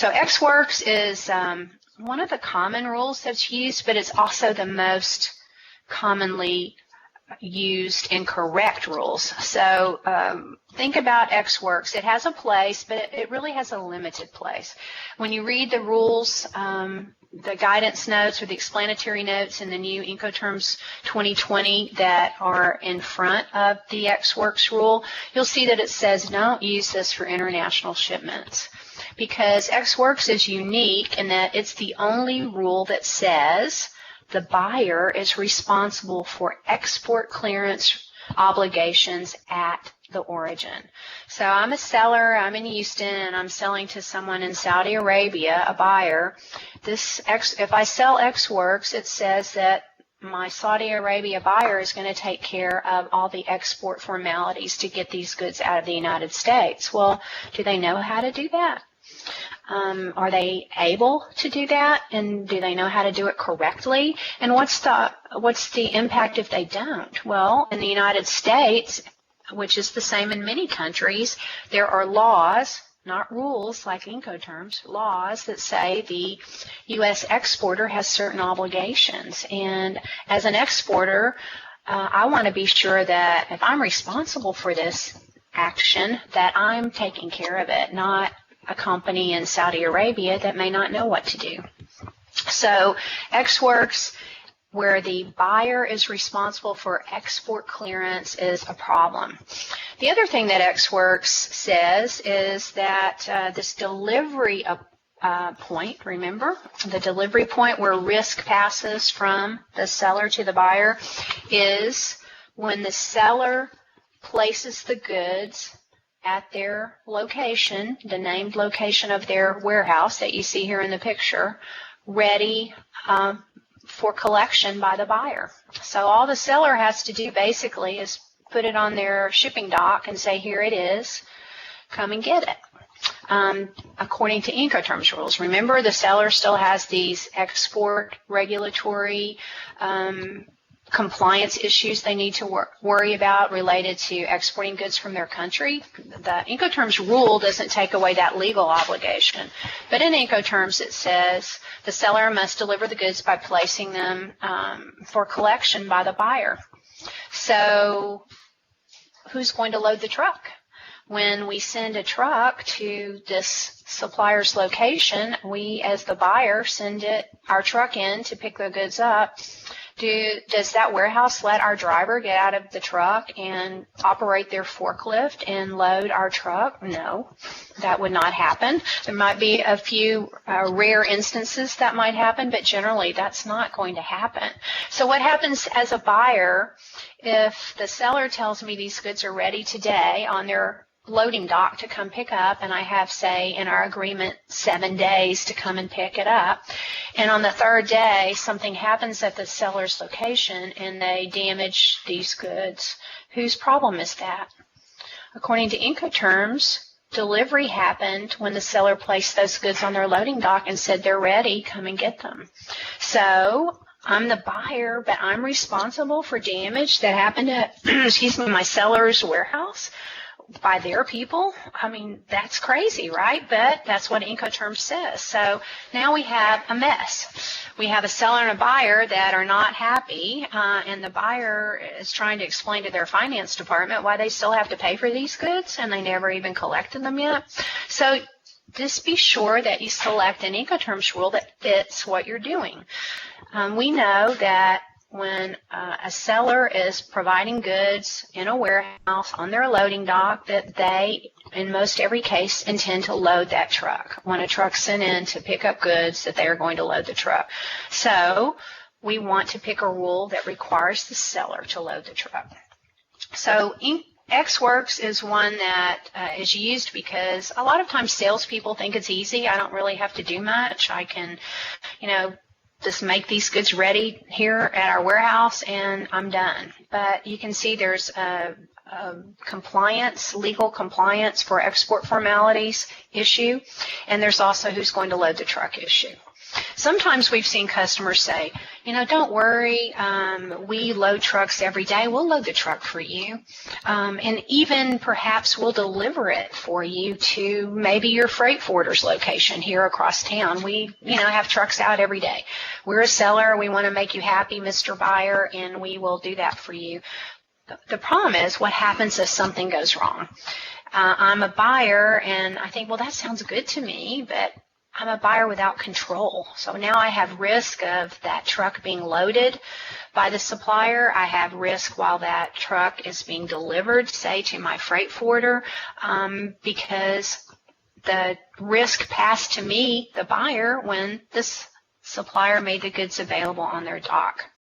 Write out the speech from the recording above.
So ExWorks is one of the common rules that's used, but it's also the most commonly used and correct rules. So think about ExWorks. It has a place, but it really has a limited place. When you read the rules, the guidance notes or the explanatory notes in the new Incoterms 2020 that are in front of the ExWorks rule, you'll see that it says don't use this for international shipments, because ExWorks is unique in that it's the only rule that says the buyer is responsible for export clearance obligations at the origin. So I'm a seller, I'm in Houston, and I'm selling to someone in Saudi Arabia, a buyer. If I sell ExWorks, it says that my Saudi Arabia buyer is going to take care of all the export formalities to get these goods out of the United States. Well, do they know how to do that? Are they able to do that, and do they know how to do it correctly? And what's the impact if they don't? Well, in the United States, which is the same in many countries, there are laws, not rules like Incoterms, laws that say the U.S. exporter has certain obligations. And as an exporter, I want to be sure that if I'm responsible for this action, that I'm taking care of it, not a company in Saudi Arabia that may not know what to do. So ExWorks, where the buyer is responsible for export clearance, is a problem. The other thing that ExWorks says is that this delivery point, remember, the delivery point where risk passes from the seller to the buyer is when the seller places the goods at their location, the named location of their warehouse that you see here in the picture, ready for collection by the buyer. So all the seller has to do basically is put it on their shipping dock and say, here it is, come and get it. According to Incoterms rules. Remember, the seller still has these export regulatory compliance issues they need to worry about related to exporting goods from their country. The Incoterms rule doesn't take away that legal obligation, but in Incoterms it says the seller must deliver the goods by placing them for collection by the buyer. So who's going to load the truck? When we send a truck to this supplier's location, we as the buyer send our truck in to pick the goods up. Does that warehouse let our driver get out of the truck and operate their forklift and load our truck? No, that would not happen. There might be a few rare instances that might happen, but generally that's not going to happen. So what happens as a buyer if the seller tells me these goods are ready today on their loading dock to come pick up, and I have, say, in our agreement, 7 days to come and pick it up, and on the third day something happens at the seller's location and they damage these goods? Whose problem is that? According to Incoterms, delivery happened when the seller placed those goods on their loading dock and said they're ready, come and get them. So I'm the buyer, but I'm responsible for damage that happened at my seller's warehouse by their people. I mean, that's crazy, right? But that's what Incoterms says. So now we have a mess. We have a seller and a buyer that are not happy, and the buyer is trying to explain to their finance department why they still have to pay for these goods and they never even collected them yet. So just be sure that you select an Incoterms rule that fits what you're doing. We know that when a seller is providing goods in a warehouse on their loading dock, that they, in most every case, intend to load that truck. When a truck's sent in to pick up goods, that they are going to load the truck. So we want to pick a rule that requires the seller to load the truck. So ExWorks is one that is used because a lot of times salespeople think it's easy. I don't really have to do much. I can, just make these goods ready here at our warehouse and I'm done. But you can see there's a legal compliance for export formalities issue, and there's also who's going to load the truck issue. So sometimes we've seen customers say, don't worry, we load trucks every day. We'll load the truck for you. And even perhaps we'll deliver it for you to maybe your freight forwarder's location here across town. We, have trucks out every day. We're a seller. We want to make you happy, Mr. Buyer, and we will do that for you. The problem is, what happens if something goes wrong? I'm a buyer, and I think, well, that sounds good to me, but I'm a buyer without control. So now I have risk of that truck being loaded by the supplier. I have risk while that truck is being delivered, say, to my freight forwarder, because the risk passed to me, the buyer, when this supplier made the goods available on their dock.